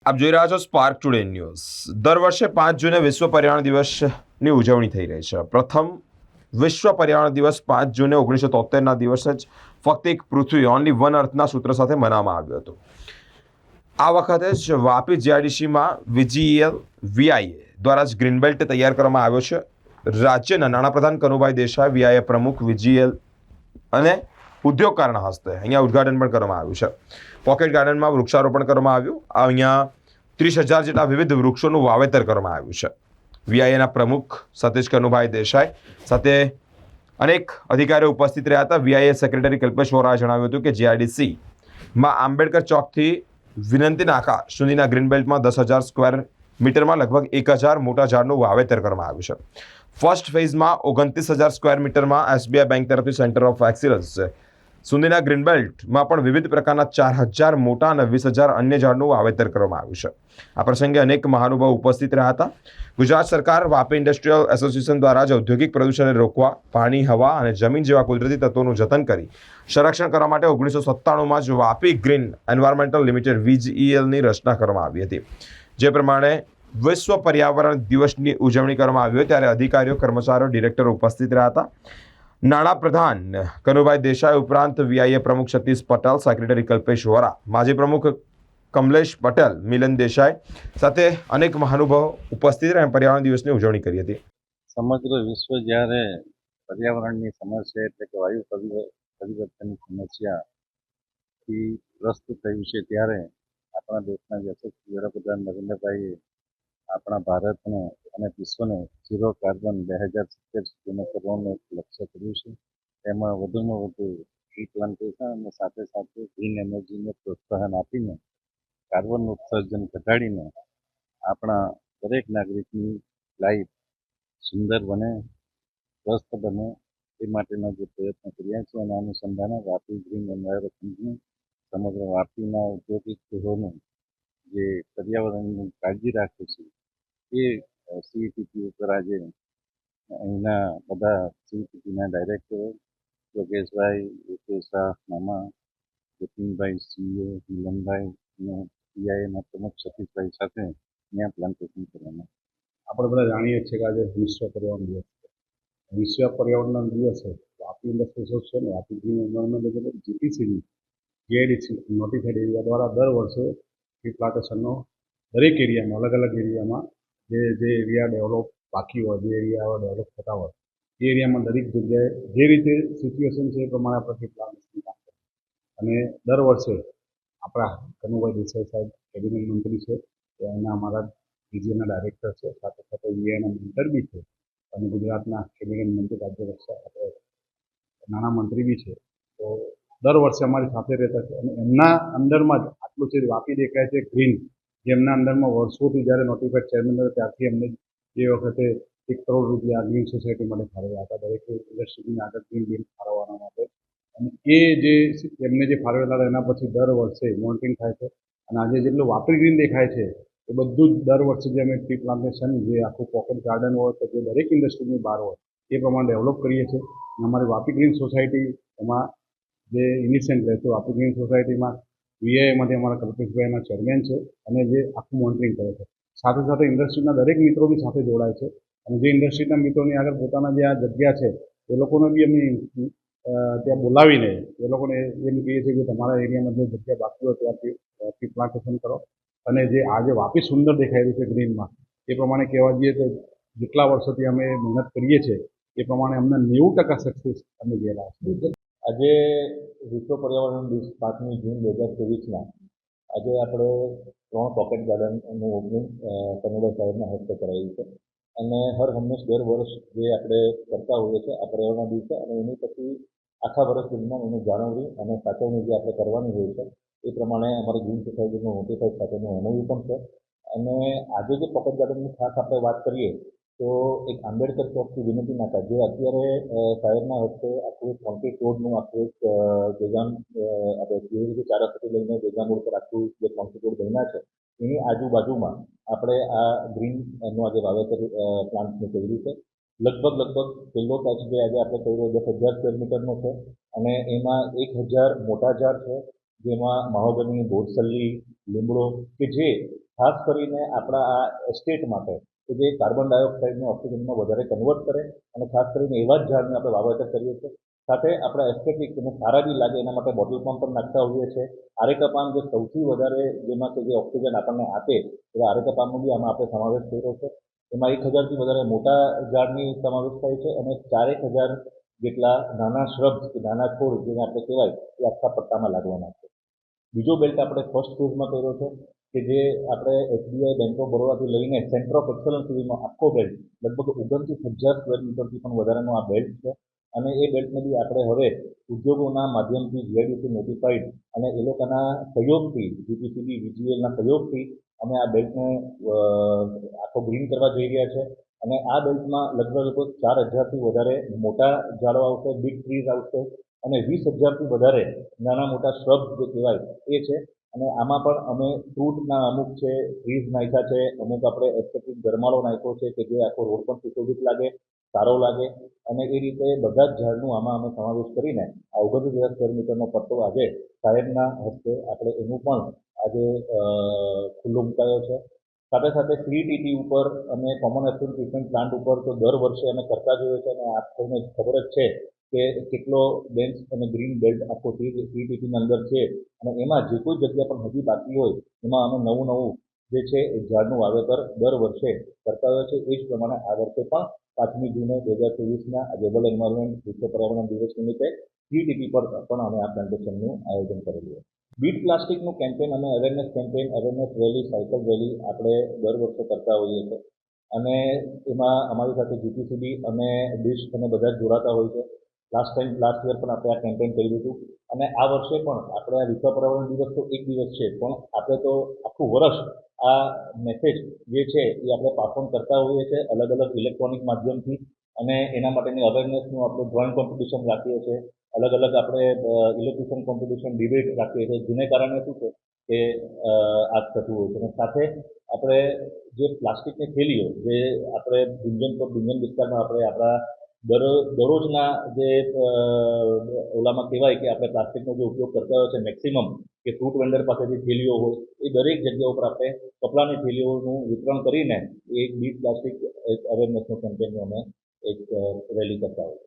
આપ જોઈ રહ્યા છો સ્પાર્ક ટુડે ન્યૂઝ। દર વર્ષે 5 જૂને વિશ્વ પર્યાવરણ દિવસની ઉજવણી થઈ રહી છે। પ્રથમ વિશ્વ પર્યાવરણ દિવસ 5 જૂને 1973ના દિવસે જ ફક્ત એક પૃથ્વી ઓનલી વન અર્થના સૂત્ર સાથે મનાવવામાં આવ્યો હતો। આ વખતે જ વાપી જીઆઈડીસીમાં વીજીએલ વીઆઈએ દ્વારા જ ગ્રીન બેલ્ટ તૈયાર કરવામાં આવ્યો છે। રાજ્યના નાણાપ્રધાન કનુભાઈ દેસાઈ, વીઆઈએ પ્રમુખ વીજીએલ અને ઉદ્યોગકારના હસ્તે અહીંયા ઉદ્ઘાટન પણ કરવામાં આવ્યું છે। પોકેટ ગાર્ડનમાં વૃક્ષારોપણ કરવામાં આવ્યું। અહીંયા 30,000 જેટલા વિવિધ વૃક્ષોનું વાવેતર કરવામાં આવ્યું છે। વીઆઈએના પ્રમુખ સતીશ કનુભાઈ દેસાઈ સાથે અનેક અધિકારીઓ ઉપસ્થિત રહ્યા હતા। વીઆઈએ સેક્રેટરી કલ્પેશ વોરાએ જણાવ્યું હતું કે જીઆઈડીસીમાં આંબેડકર ચોકથી વિનંતી નાકા સુધીના ગ્રીન બેલ્ટમાં 10,000 સ્ક્વેર મીટરમાં લગભગ 1,000 મોટા ઝાડનું વાવેતર કરવામાં આવ્યું છે। ફર્સ્ટ ફેઝમાં 29,000 સ્ક્વેર મીટરમાં એસબીઆઈ બેંક તરફથી સેન્ટર ઓફ એક્સિલન્સ સુધીના ગ્રીન બેલ્ટમાં પણ વિવિધ પ્રકારના 4,000 મોટા અને 20,000 અન્ય ઝાડનું વાવેતર કરવામાં આવ્યું છે। આ પ્રસંગે અનેક મહાનુભાવો ઉપસ્થિત રહ્યા હતા। ગુજરાત સરકાર વાપી ઇન્ડસ્ટ્રીયલ એસોસિએશન દ્વારા જ ઔદ્યોગિક પ્રદૂષણને રોકવા, પાણી, હવા અને જમીન જેવા કુદરતી તત્વોનું જતન કરી સંરક્ષણ કરવા માટે 1997માં જ વાપી ગ્રીન એન્વાયરમેન્ટલ લિમિટેડ વીજીઈએલની રચના કરવામાં આવી હતી। જે પ્રમાણે વિશ્વ પર્યાવરણ દિવસની ઉજવણી કરવામાં આવી ત્યારે અધિકારીઓ, કર્મચારીઓ, ડિરેક્ટરો ઉપસ્થિત રહ્યા હતા। નાણાપ્રધાન કનુભાઈ દેસાઈ ઉપરાંત વીઆઈએ પ્રમુખ સતીશ પટેલ, સેક્રેટરી કલ્પેશ વોરા, માજી પ્રમુખ કમલેશ પટેલ, મિલન દેસાઈ સાથે અનેક મહાનુભાવો ઉપસ્થિત રહી પર્યાવરણ દિવસની ઉજવણી કરી હતી। સમગ્ર વિશ્વ જ્યારે પર્યાવરણની સમસ્યા એટલે કે વાયુ પરિવર્તનની સમસ્યાથી ગ્રસ્ત થયું છે ત્યારે આપણા દેશના યશસ્વી વડાપ્રધાન નરેન્દ્રભાઈએ આપણા ભારતને અને વિશ્વને ઝીરો કાર્બન 2070 સુધીનો કરવાનું એક લક્ષ્ય કર્યું છે। તેમાં વધુમાં વધુ ટ્રી પ્લાન્ટેશન અને સાથે સાથે ગ્રીન એનર્જીને પ્રોત્સાહન આપીને કાર્બન ઉત્સર્જન ઘટાડીને આપણા દરેક નાગરિકની લાઈફ સુંદર બને, સ્વસ્થ બને એ માટેના જે પ્રયત્નો કર્યા છે અને અનુસંધાને વાપી ગ્રીન એન્વાયરમેન્ટ કંપની સમગ્ર વાપીના ઔદ્યોગિક ગૃહોનું જે પર્યાવરણની કાળજી રાખે છે એ સીઈટીપી ઉપર આજે અહીંના બધા સીઈટીપીના ડાયરેક્ટરો યોગેશભાઈ, યોગેશ શાહ, મામા, જતીનભાઈ, સીઓ, મિલનભાઈ અને વીઆઈએના પ્રમુખ સતીશભાઈ સાથે ત્યાં પ્લાન્ટેશન કરવામાં। આપણે બધા જાણીએ છીએ કે આજે વિશ્વ પર્યાવરણ દિવસ છે। વિશ્વ પર્યાવરણ દિવસે Vapi industry association, Vapi green environment જીપીસીની જીઆઈડીસી નોટિફાઈડ એરિયા દ્વારા દર વર્ષે ટ્રી પ્લાન્ટેશનનો દરેક એરિયામાં, અલગ અલગ એરિયામાં જે એરિયા ડેવલપ બાકી હોય, જે એરિયા ડેવલપ થતા હોય એ એરિયામાં દરેક જગ્યાએ જે રીતે સિચ્યુએશન છે એ પ્રમાણે આપણે ટ્રી પ્લાન્ટેશન કામ કરીએ અને દર વર્ષે આપણા કનુભાઈ દેસાઈ સાહેબ કેબિનેટ મંત્રી છે, એના અમારા ડીજીએના ડાયરેક્ટર છે, સાથે સાથે વીઆઈના મેન્ટર બી છે અને ગુજરાતના કેબિનેટ મંત્રી, રાજ્ય આપણે નાણામંત્રી બી છે। તો દર વર્ષે અમારી સાથે રહેતા છે અને એમના અંદરમાં જ આટલું છે વાપી દેખાય છે ગ્રીન, જેમના અંદરમાં વર્ષોથી જ્યારે નોટિફાઈડ ચેરમેન હતા ત્યારથી એમને એ વખતે 1 કરોડ રૂપિયા ગ્રીન સોસાયટી માટે ફાળવ્યા હતા, દરેક ઇન્ડસ્ટ્રીની આગળ ગ્રીન બિલ ફાળવવાના માટે। અને એ જે એમને જે ફાળવેલા હતા એના પછી દર વર્ષે મોનિટરિંગ થાય છે અને આજે જેટલું વાપી ગ્રીન દેખાય છે એ બધું જ દર વર્ષે જે અમે ટ્રી પ્લાન્ટેશન, જે આખું પોકેટ ગાર્ડન હોય તો જે દરેક ઇન્ડસ્ટ્રીની બહાર હોય એ પ્રમાણે ડેવલપ કરીએ છીએ। અને અમારી વાપી ગ્રીન સોસાયટી એમાં જે ઇનિશિયન્ટ રહે છે, વાપી ગ્રીન સોસાયટીમાં વીઆઈએમાંથી અમારા કલ્પેશભાઈના ચેરમેન છે અને જે આખું મોનિટરિંગ કરે છે। સાથે સાથે ઇન્ડસ્ટ્રીના દરેક મિત્રો બી સાથે જોડાય છે અને જે ઇન્ડસ્ટ્રીના મિત્રોની આગળ પોતાના જે આ જગ્યા છે એ લોકોને બી અમે ત્યાં બોલાવીને એ લોકોને એમ કહીએ છીએ કે તમારા એરિયામાં જે જગ્યા બાકી હોય ત્યાંથી ટ્રી પ્લાન્ટેશન કરો અને જે આજે વાપી સુંદર દેખાઈ રહ્યું છે ગ્રીનમાં, એ પ્રમાણે કહેવા જઈએ તો જેટલા વર્ષોથી અમે મહેનત કરીએ છીએ એ પ્રમાણે અમને 90% સક્સેસ અમે ગયેલા છે। આજે વિશ્વ પર્યાવરણ દિવસ 5મી જૂન 2024ના આજે આપણે 3 પોકેટ ગાર્ડનનું ઓપનિંગ કનુભાઈ સાહેબના હસ્તે કરાયું છે અને હર હંમેશ દર વર્ષ જે આપણે કરતા હોઈએ છીએ આ પર્યાવરણના દિવસે અને એની પછી આખા વર્ષ દરમિયાન એની જાળવણી અને સાચવણી જે આપણે કરવાની હોય છે એ પ્રમાણે અમારી ગ્રીન સોસાયટીનું નોટિફાઈડ સાથેનું એમઓયુ પણ છે। અને આજે જે પોકેટ ગાર્ડનની ખાસ આપણે વાત કરીએ તો એક આંબેડકર ચોકથી વિનંતી નાકા, જે અત્યારે સાહેબના હસ્તે આખું એક કોન્ક્રીટ રોડનું આખું એક બેગામ આપણે કેવી રીતે ચારસથી લઈને બેગામ રોડ પર આખું જે કોન્ક્રીટ રોડ બન્યા છે એની આજુબાજુમાં આપણે આ ગ્રીનનું આજે વાવેતર પ્લાન્ટનું કર્યું છે। લગભગ પહેલો પેચ જે આજે આપણે કર્યો 10,000 સ્ક્વેર મીટરનો છે અને એમાં 1,000 મોટા ઝાડ છે, જેમાં મહોગની, બોરસલ્લી, લીમડો કે જે ખાસ કરીને આપણા આ એસ્ટેટ માટે કે જે કાર્બન ડાયોક્સાઇડને ઓક્સિજનમાં વધારે કન્વર્ટ કરે અને ખાસ કરીને એવા જ ઝાડને આપણે વાવેતર કરીએ છીએ. સાથે આપણા એસ્થેટિક અને સારા બી લાગે એના માટે બોટલ પામ પણ નાખતા હોઈએ છીએ. આરેકા પામ જે સૌથી વધારે જેમાં કે જે ઓક્સિજન આપણને આપે એવા આરેકા પામનો બી આમાં આપણે સમાવેશ કર્યો છે. એમાં 1000થી વધારે મોટા ઝાડની સમાવેશ થાય છે અને 4000 જેટલા નાના શ્રબ્સ કે નાના છોડ જેને આપણે કહેવાય એ આખા પટ્ટામાં લાગવાના છે. બીજો બેલ્ટ આપણે ફર્સ્ટ ફેઝમાં કર્યો છે કે જે આપણે SBI બેંક ઓફ બરોડાથી લઈને સેન્ટર ઓફ એક્સલન્સ સુધીનો આખો બેલ્ટ લગભગ 29,000 સ્ક્વેર મીટરથી પણ વધારેનો આ બેલ્ટ છે. અને એ બેલ્ટને બી આપણે હવે ઉદ્યોગોના માધ્યમથી GIDC નોટિફાઈડ અને એ લોકોના સહયોગથી GPCB VGLના સહયોગથી અમે આ બેલ્ટને આખો ગ્રીન કરવા જઈ રહ્યા છે. અને આ બેલ્ટમાં લગભગ 4000થી વધારે મોટા ઝાડો આવશે, બિગ ટ્રીઝ આવશે અને 20,000થી વધારે નાના મોટા શ્રબ્સ જે કહેવાય એ છે. અને આમાં પણ અમે ફ્રૂટના અમુક છે, ટ્રીઝ નાખ્યા છે, અમુક આપણે એસ્થેટિક ગરમાળો નાખ્યો છે કે જે આખો રોડ પણ સુશોભિત લાગે, સારો લાગે. અને એ રીતે બધા જ ઝાડનું આમાં અમે સમાવેશ કરીને આ 29,000 સ્ક્વેર મીટરનો પટ્ટો આજે સાહેબના હસ્તે આપણે એનું પણ આજે ખુલ્લો મુકાયો છે. સાથે સાથે CETT ઉપર અને કોમન એફ્લુએન્ટ ટ્રીટમેન્ટ પ્લાન્ટ ઉપર તો દર વર્ષે અમે કરતા જોઈએ છે અને આપણને ખબર જ છે કે કેટલો ડેન્સ અને ગ્રીન બેલ્ટ આખો CETTની અંદર છે. અને એમાં જે કોઈ જગ્યા પણ હજી બાકી હોય એમાં અમે નવું જે છે એ ઝાડનું વાવેતર દર વર્ષે કરતા હોય છે. એ જ પ્રમાણે આ વર્ષે પણ 5મી જૂને 2024ના આ ગ્લોબલ એન્વાયરમેન્ટ વિશ્વ પર્યાવરણ દિવસ નિમિત્તે CETT પર પણ અમે આ પ્લાન્ટેશનનું આયોજન કરેલું છે. બીટ પ્લાસ્ટિકનું કેમ્પેન અને awareness campaign, awareness rally, cycle rally આપણે દર વર્ષે કરતા હોઈએ છીએ. અને એમાં અમારી સાથે GPCB અને ડિશ અને બધા જ જોડાતા હોય છે. લાસ્ટ યર પણ આપણે આ કેમ્પેન કર્યું હતું. અને આ વર્ષે પણ આપણે આ વિશ્વ પર્યાવરણ દિવસ તો એક દિવસ છે, પણ આપણે તો આખું વર્ષ આ મેસેજ જે છે એ આપણે પાસ ઓન કરતા હોઈએ છીએ અલગ અલગ ઇલેક્ટ્રોનિક માધ્યમથી. અને એના માટેની અવેરનેસનું આપણે ડ્રોઈંગ કોમ્પિટિશન રાખીએ છીએ, અલગ અલગ આપણે ઇલેક્ટ્રિશિયન કોમ્પિટિશન ડિબેટ રાખીએ છીએ, જેને કારણે શું છે કે આ થતું હોય છે. અને સાથે આપણે જે પ્લાસ્ટિકની થેલીઓ જે આપણે ગુંજન વિસ્તારમાં આપણે આપણા દરરોજના જે ઓલામાં કહેવાય કે આપણે પ્લાસ્ટિકનો જે ઉપયોગ કરતા હોય છે મેક્સિમમ કે ફ્રૂટ વેન્ડર પાસે જે થેલીઓ હોય એ દરેક જગ્યા ઉપર આપણે કપડાની થેલીઓનું વિતરણ કરીને એક બીટ પ્લાસ્ટિક એક અવેરનેસનો કેમ્પેનનું અમે એક રેલી કરતા હોય.